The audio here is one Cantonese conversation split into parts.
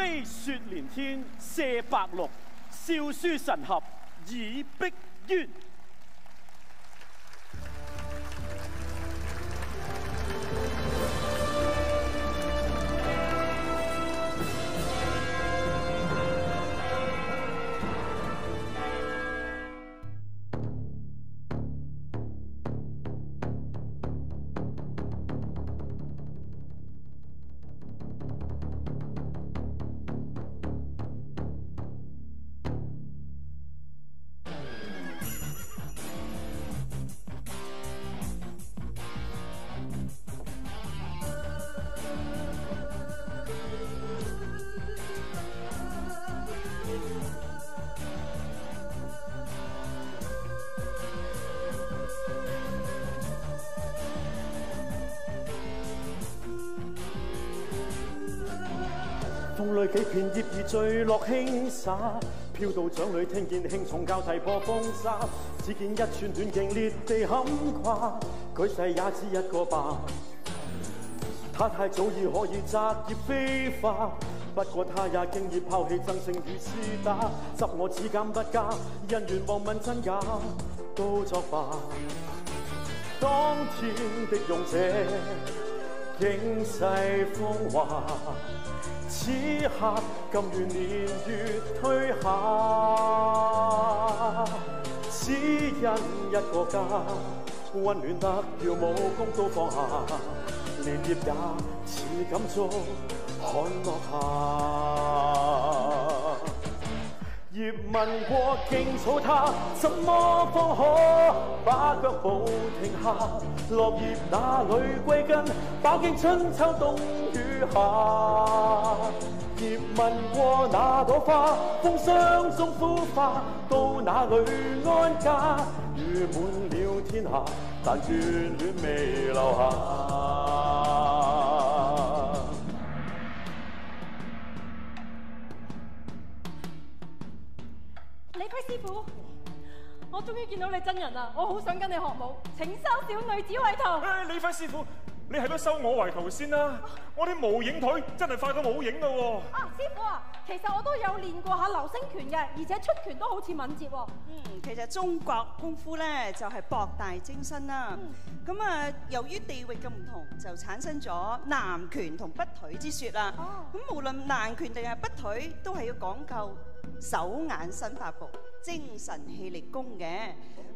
飛雪連天，射白鹿，笑書神俠倚碧鴛。風裏幾片葉兒墜落輕灑，飄到掌裏聽見輕重交替破風沙，只見一串短徑裂地坎跨，舉世也只一個吧。他太早已可以摘葉飛花，不過他也經已拋棄爭勝與廝打，執我只減不加，人願望問真假，都作罷。當天的勇者，驚世風華。此刻甘願年月退下，只因一個家，溫暖得要武功都放下，連葉也似感觸看落下。葉問過勁草他，怎麼方可把腳步停下？落葉哪裏歸根？飽經春秋冬雨夏。葉問過那朵花，風霜中孵化，到哪裏安家？雨滿了天下，但眷戀未留下。李輝師傅，我終於見到你真人啦！我好想跟你學舞，請收小女子為徒。李輝師傅，你係咪收我為徒先啦？我啲無影腿真係快過冇影噶喎！師傅啊，其實我都有練過下流星拳嘅，而且出拳都好似敏捷喎。其實中國功夫咧就係博大精深啦。由於地域嘅唔同，就產生咗南拳同北腿之說啦。咁無論南拳定係北腿，都係要講究手眼身法步、精神氣力功嘅。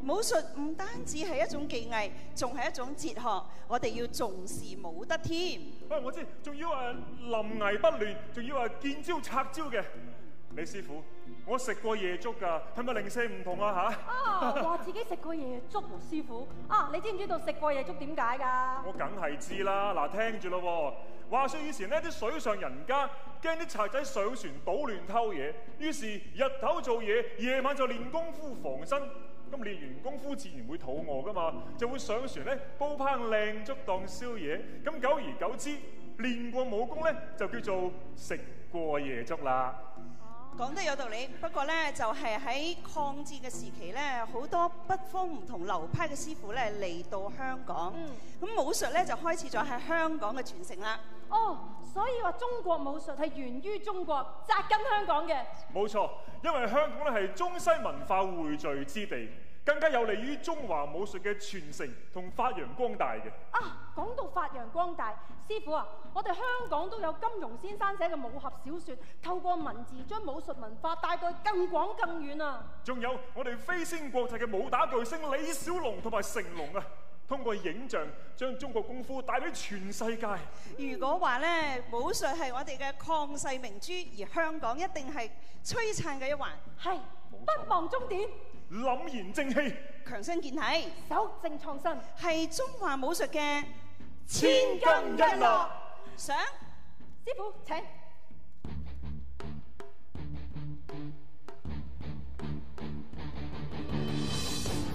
武術唔單止係一種技藝，仲係一種哲學。我哋要重視武德添。我知，仲要臨危不亂，仲要見招拆招嘅。李師傅，我食過夜粥㗎，係咪零舍唔同啊嚇？話自己食過夜粥喎，師傅。你知唔知道食過夜粥點解㗎？我梗係知啦，嗱聽住咯喎。話說以前呢啲水上人家驚啲賊仔上船搗亂偷嘢，於是日頭做嘢，夜晚就練功夫防身。咁練完功夫自然會肚餓㗎嘛，就會上船咧煲烹靚粥當宵夜。咁久而久之，練過武功咧就叫做食過夜粥啦。講得有道理，不過咧就係喺抗戰嘅時期咧，好多北方唔同流派嘅師傅咧嚟到香港，咁武術咧就開始咗喺香港嘅傳承啦。所以話中國武術係源於中國，扎根香港嘅。冇錯，因為香港咧係中西文化匯聚之地，更加有利於中華武術嘅傳承同發揚光大嘅。講到發揚光大，師傅啊，我哋香港都有金庸先生寫嘅武俠小說，透過文字將武術文化帶到更廣更遠啊！仲有我哋飛先國際嘅武打巨星李小龍同埋成龍啊！通過影像將中國功夫帶俾全世界。如果話咧，武術係我哋嘅抗世明珠，而香港一定係璀璨嘅一環。係，不忘終點，凜然正氣，強身健體，守正創新，係中華武術嘅千金一諾。想師傅請。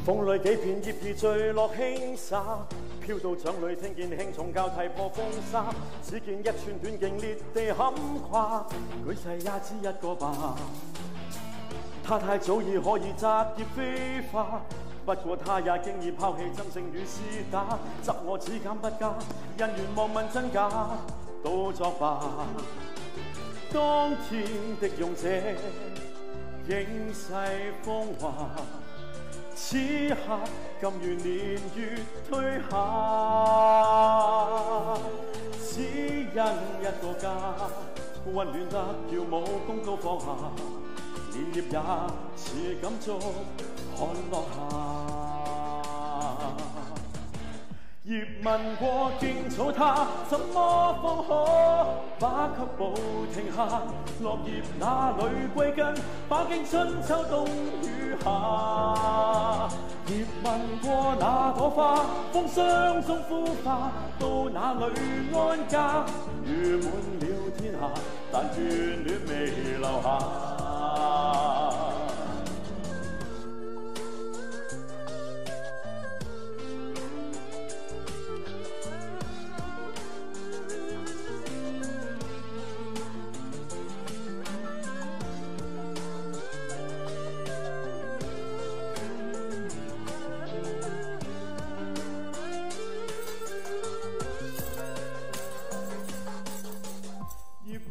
風裏幾片葉兒墜落輕灑，飄到掌裏聽見輕重交替破風沙，只見一串短徑裂地坎跨，舉世也只一個吧。他太早已可以摘葉飛花，不過他也經已拋棄爭勝與廝打，執我只減不加，人願望問真假，都作罷。當天的勇者，應世風華。此刻甘願年月退下，只因一個家，溫暖得叫武功都放下，蓮葉也似感觸看落下。葉問過勁草他，怎麼方可把腳步停下？落葉哪裏歸根？把經春秋冬雨夏。葉問過那朵花，風霜中孵化，到哪裏安家？雨滿了天下，但眷戀未留下。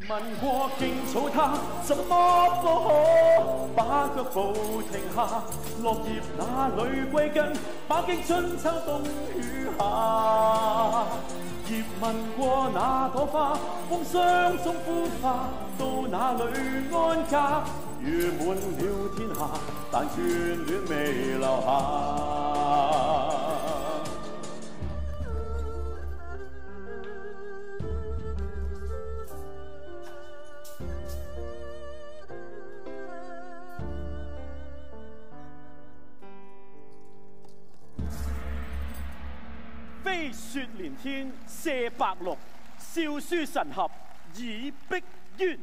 問過勁草他，怎麼方可把腳步停下？落葉哪裏歸根？把經春秋冬雨夏。葉問過那朵花，風霜中孵化，到哪裏安家？雨滿了天下，但眷戀未留下。飛雪連天射白鹿，笑書神俠倚碧鳶。